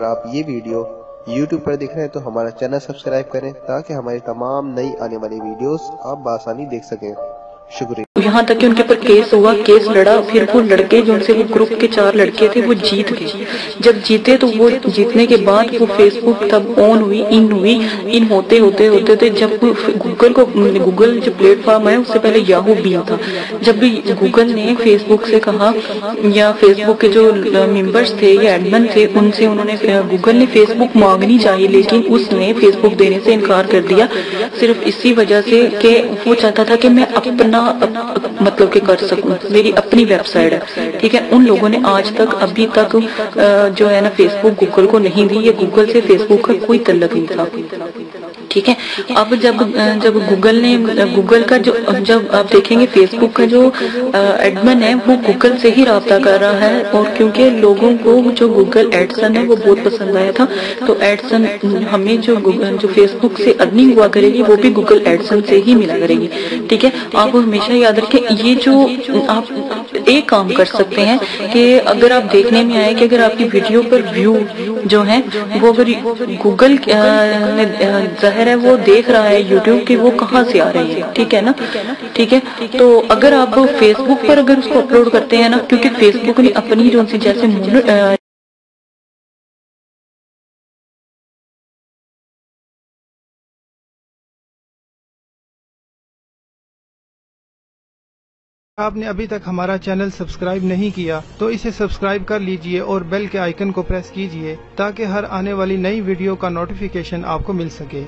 اگر آپ یہ ویڈیو YouTube پر دیکھ رہے ہیں تو ہمارا چینل سبسکرائب کریں تاکہ ہماری تمام نئی آنے والی ویڈیوز آپ بآسانی دیکھ سکیں۔ شکریہ۔ یہاں تک کہ ان کے پر کیس ہوا، کیس لڑا، پھر وہ لڑکے جو ان سے وہ گروپ کے 4 لڑکے تھے وہ جیت گئے۔ جب جیتے تو وہ جیتنے کے بعد وہ فیس بک تب آن ہوئی، ان ہوتے جب گوگل جو پلیٹ فارم ہے اس سے پہلے یاہو بین تھا، جب بھی گوگل نے فیس بک سے کہا یا فیس بک کے جو ممبرز تھے یا ایڈمن تھے ان سے گوگل نے فیس بک مانگنی چاہیے، لیکن اس نے فیس بک دینے سے انکار کر دیا، صرف اسی وجہ سے کہ وہ چاہتا تھا کہ میں اپنا مطلب کہ کر سکوں، میری اپنی ویب سائٹ ہے، ٹھیک ہے۔ ان لوگوں نے آج تک ابھی تک جو ہے نا فیس بک گوگل کو نہیں دی، یہ گوگل سے فیس بک کا کوئی تعلق نہیں تھا، ٹھیک ہے۔ اب جب گوگل کا جب آپ دیکھیں گے فیس بک کا جو ایڈمن ہے وہ گوگل سے ہی رابطہ کر رہا ہے، اور کیونکہ لوگوں کو جو گوگل ایڈسن ہے وہ بہت پسند آیا تھا، تو ایڈسن ہمیں جو فیس بک سے ارننگ ہوا کرے گی وہ بھی گوگل ایڈسن سے ہی ملا کرے گی، ٹھیک ہے۔ آپ ہمیشہ یاد رکھیں، یہ جو آپ ایک کام کر سکتے ہیں کہ اگر آپ دیکھنے میں آئے کہ اگر آپ کی ویڈیو پر ویو جو ہیں وہ اگر گوگل ظاہر ہے وہ دیکھ رہا ہے یوٹیوب کی، وہ کہاں سے آ رہی ہے، ٹھیک ہے نا، ٹھیک ہے۔ تو اگر آپ فیس بک پر اگر اس کو اپلوڈ کرتے ہیں نا، کیونکہ فیس بک نے اپنی جو سی جیسے آپ نے ابھی تک ہمارا چینل سبسکرائب نہیں کیا تو اسے سبسکرائب کر لیجئے اور بیل کے آئیکن کو پریس کیجئے تاکہ ہر آنے والی نئی ویڈیو کا نوٹیفیکیشن آپ کو مل سکے۔